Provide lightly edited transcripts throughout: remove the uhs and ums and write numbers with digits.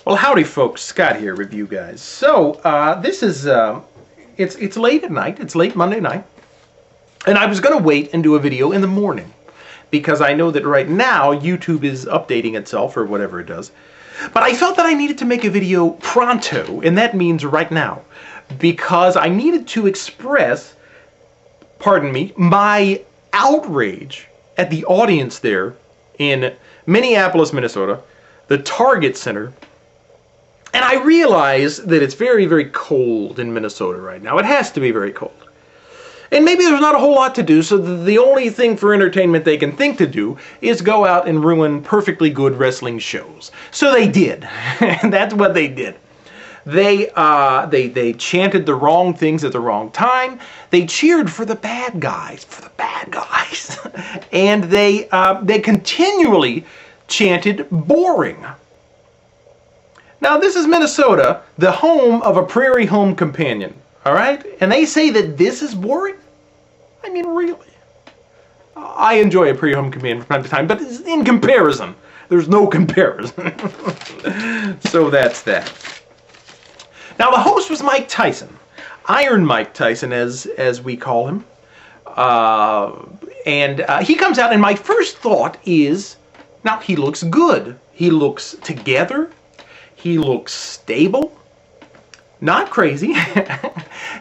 Well, howdy, folks. Scott here with you guys. So this is it's late at night. It's late Monday night, and I was going to wait and do a video in the morning because I know that right now YouTube is updating itself or whatever it does. But I felt that I needed to make a video pronto, and that means right now, because I needed to express, pardon me, my outrage at the audience there in Minneapolis, Minnesota, the Target Center. And I realize that it's very, very cold in Minnesota right now. It has to be very cold. And maybe there's not a whole lot to do, so the only thing for entertainment they can think to do is go out and ruin perfectly good wrestling shows. So they did. And that's what they did. They chanted the wrong things at the wrong time. They cheered for the bad guys, and they continually chanted boring. Now, this is Minnesota, the home of a prairie home companion, all right? And they say that this is boring? I mean, really? I enjoy a prairie home companion from time to time, but in comparison, there's no comparison. So that's that. Now, the host was Mike Tyson, Iron Mike Tyson, as we call him. And he comes out, and my first thought is, now, he looks good. He looks together. He looks stable, not crazy.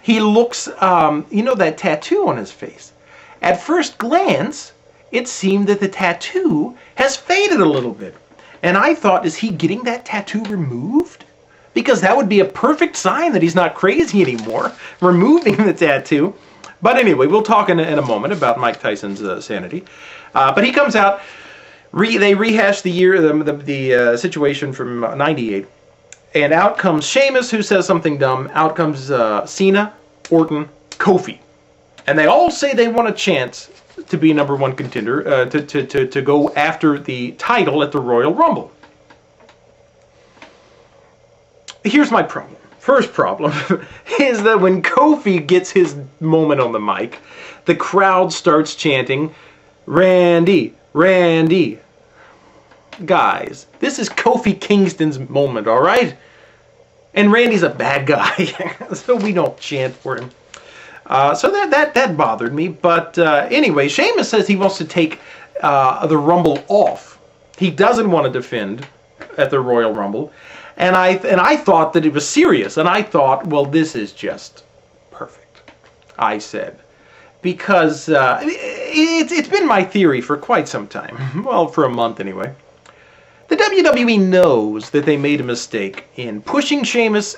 He looks, that tattoo on his face. At first glance, it seemed that the tattoo has faded a little bit. And I thought, is he getting that tattoo removed? Because that would be a perfect sign that he's not crazy anymore, removing the tattoo. But anyway, we'll talk in a moment about Mike Tyson's sanity. But he comes out. They rehash the situation from '98, and out comes Sheamus, who says something dumb. Out comes Cena, Orton, Kofi, and they all say they want a chance to be number one contender, to go after the title at the Royal Rumble. Here's my problem. First problem is that when Kofi gets his moment on the mic, the crowd starts chanting, "Randy, Randy." Guys, this is Kofi Kingston's moment, all right? And Randy's a bad guy, so we don't chant for him. So that bothered me. But anyway, Sheamus says he wants to take the Rumble off. He doesn't want to defend at the Royal Rumble. And I thought that it was serious. And I thought, well, this is just perfect, I said. Because it's been my theory for quite some time. Well, for a month anyway. The WWE knows that they made a mistake in pushing Sheamus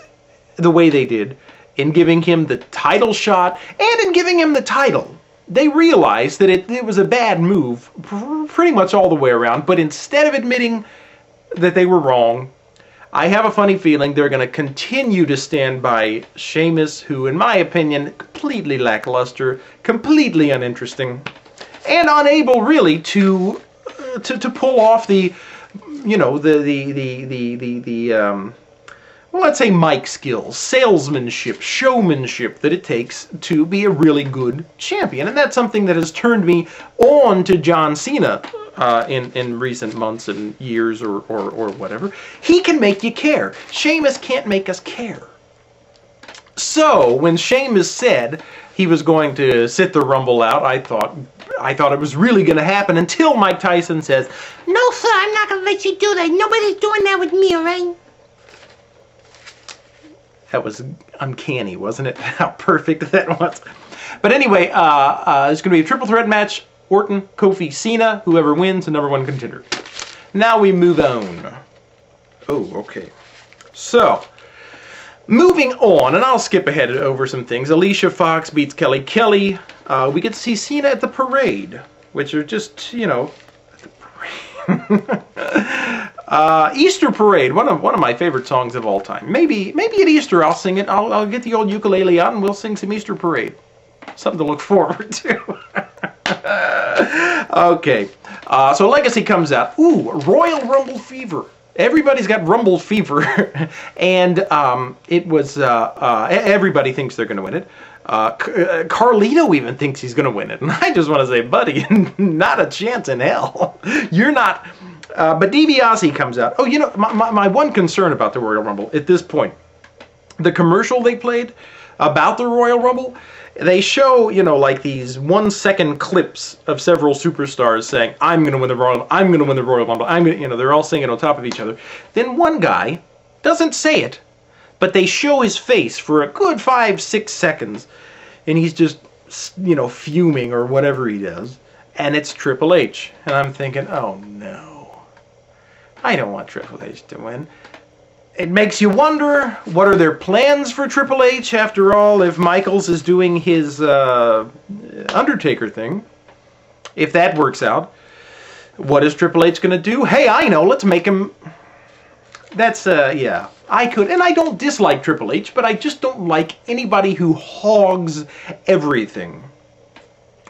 the way they did, in giving him the title shot, and in giving him the title. They realized that it was a bad move pretty much all the way around, but instead of admitting that they were wrong, I have a funny feeling they're going to continue to stand by Sheamus, who, in my opinion, completely lackluster, completely uninteresting, and unable really to pull off the let's say mic skills, salesmanship, showmanship that it takes to be a really good champion. And that's something that has turned me on to John Cena in recent months and years or whatever. He can make you care. Sheamus can't make us care. So when Sheamus said he was going to sit the Rumble out, I thought it was really going to happen until Mike Tyson says, "No, sir, I'm not going to let you do that. Nobody's doing that with me, all right?" That was uncanny, wasn't it? How perfect that was. But anyway, it's going to be a triple threat match. Orton, Kofi, Cena, whoever wins, the number one contender. Now we move on. Oh, okay. So, moving on, and I'll skip ahead over some things. Alicia Fox beats Kelly Kelly. We get to see Cena at the parade, which are just, at the parade. Easter Parade, one of my favorite songs of all time. Maybe at Easter I'll sing it. I'll get the old ukulele out and we'll sing some Easter Parade. Something to look forward to. Okay, so Legacy comes out. Ooh, Royal Rumble fever. Everybody's got Rumble fever, and it was everybody thinks they're going to win it. Carlito even thinks he's going to win it, and I just want to say, buddy, not a chance in hell. You're not But DiBiase comes out. Oh, you know, my one concern about the Royal Rumble at this point, the commercial they played about the Royal Rumble, they show, you know, like these 1-second clips of several superstars saying, I'm going to win the Royal, I'm going to win the Royal Rumble, I'm going to, you know, they're all saying it on top of each other. Then one guy doesn't say it, but they show his face for a good 5-6 seconds, and he's just, you know, fuming or whatever he does, and it's Triple H. And I'm thinking, oh no, I don't want Triple H to win. It makes you wonder, what are their plans for Triple H? After all, if Michaels is doing his Undertaker thing, if that works out, what is Triple H going to do? Hey, I know, let's make him... That's, yeah, I could, and I don't dislike Triple H, but I just don't like anybody who hogs everything.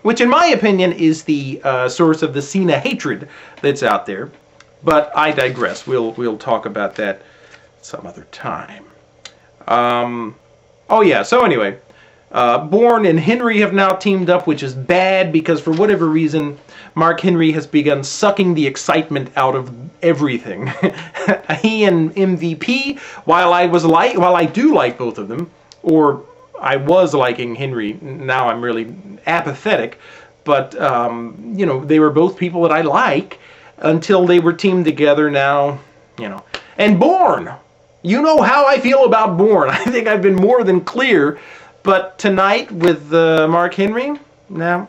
Which, in my opinion, is the source of the Cena hatred that's out there. But I digress. We'll talk about that some other time. Oh yeah, so anyway, Bourne and Henry have now teamed up, which is bad because for whatever reason, Mark Henry has begun sucking the excitement out of everything. He and MVP, while I do like both of them, or I was liking Henry, now I'm really apathetic, but you know, they were both people that I like until they were teamed together. Now, you know, and Bourne. You know how I feel about Bourne. I think I've been more than clear. But tonight with Mark Henry, no,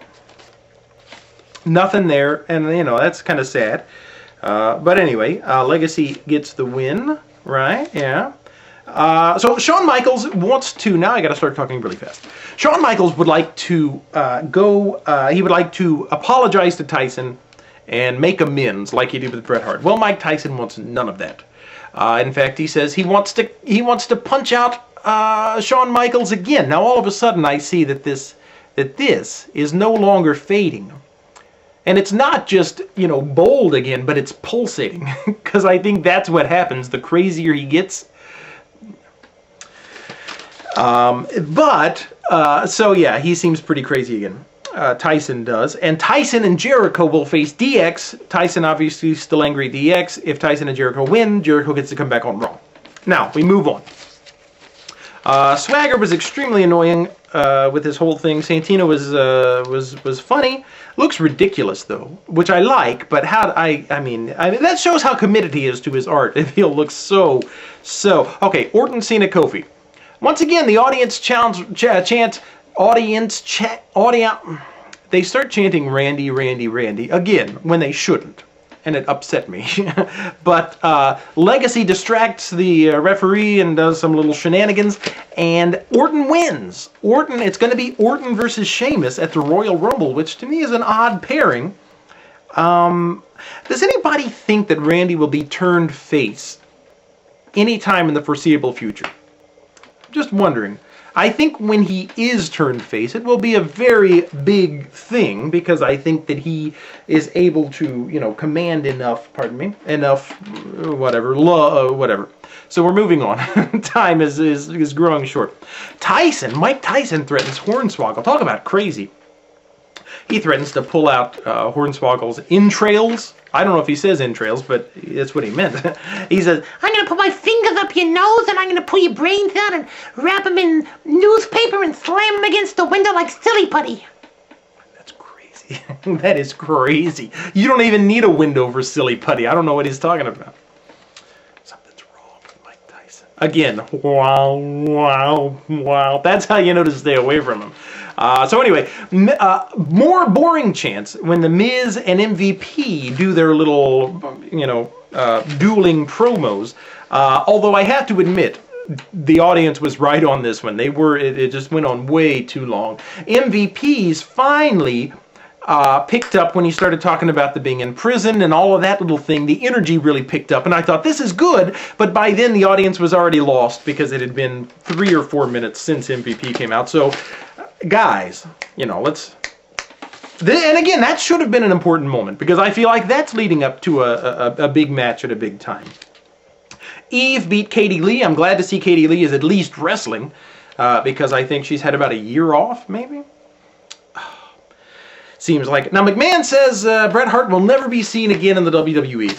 nothing there. And, you know, that's kind of sad. But anyway, Legacy gets the win, right? Yeah. So Shawn Michaels wants to, now I got to start talking really fast. Shawn Michaels would like to he would like to apologize to Tyson and make amends like he did with Bret Hart. Well, Mike Tyson wants none of that. In fact, he says he wants to punch out Shawn Michaels again. Now, all of a sudden, I see that this is no longer fading, and it's not just, you know, bold again, but it's pulsating. Because I think that's what happens. The crazier he gets. So yeah, he seems pretty crazy again. Tyson does. And Tyson and Jericho will face DX. Tyson obviously still angry at DX. If Tyson and Jericho win, Jericho gets to come back on Raw. Now, we move on. Swagger was extremely annoying with this whole thing. Santino was funny. Looks ridiculous, though, which I like, but I mean, that shows how committed he is to his art. If he'll look so... Okay, Orton, Cena, Kofi. Once again, the audience chants... They start chanting Randy, Randy, Randy again when they shouldn't, and it upset me. But Legacy distracts the referee and does some little shenanigans, and Orton wins. It's going to be Orton versus Sheamus at the Royal Rumble, which to me is an odd pairing. Does anybody think that Randy will be turned face anytime in the foreseeable future? Just wondering. I think when he is turned face, it will be a very big thing, because I think that he is able to, you know, command enough, whatever. So we're moving on. Time is growing short. Mike Tyson threatens Hornswoggle. Talk about crazy. He threatens to pull out Hornswoggle's entrails. I don't know if he says entrails, but that's what he meant. He says, I'm going to put my fingers up your nose, and I'm going to pull your brains out and wrap them in newspaper and slam them against the window like silly putty. That's crazy. That is crazy. You don't even need a window for silly putty. I don't know what he's talking about. Something's wrong with Mike Tyson. Again, wow. That's how you know to stay away from him. So anyway, more boring chants when The Miz and MVP do their little, you know, dueling promos. Although I have to admit, the audience was right on this one. It just went on way too long. MVP's finally picked up when he started talking about the being in prison and all of that little thing. The energy really picked up, and I thought, this is good, but by then the audience was already lost because it had been 3 or 4 minutes since MVP came out. So, guys, you know, and again, that should have been an important moment, because I feel like that's leading up to a big match at a big time. Eve beat Katie Lee. I'm glad to see Katie Lee is at least wrestling, because I think she's had about a year off, maybe? Seems like it. Now, McMahon says Bret Hart will never be seen again in the WWE.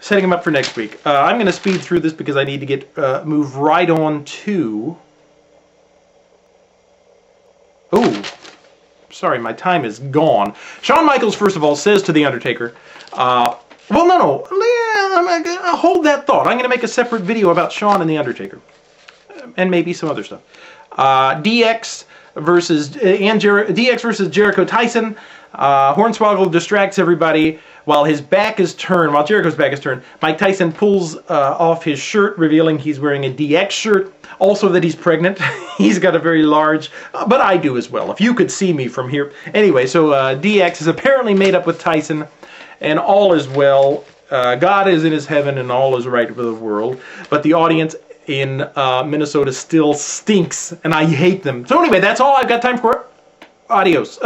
setting him up for next week. I'm going to speed through this because I need to get move right on to... Oh, sorry, my time is gone. Shawn Michaels, first of all, says to The Undertaker, well, no, I'm gonna hold that thought. I'm going to make a separate video about Shawn and The Undertaker. And maybe some other stuff. DX versus Jericho Tyson. Hornswoggle distracts everybody while his back is turned. While Jericho's back is turned, Mike Tyson pulls off his shirt, revealing he's wearing a DX shirt. Also that he's pregnant. He's got a very large, but I do as well. If you could see me from here. Anyway, so DX is apparently made up with Tyson, and all is well. God is in his heaven, and all is right with the world. But the audience in Minnesota still stinks, and I hate them. So anyway, that's all I've got time for. Adios.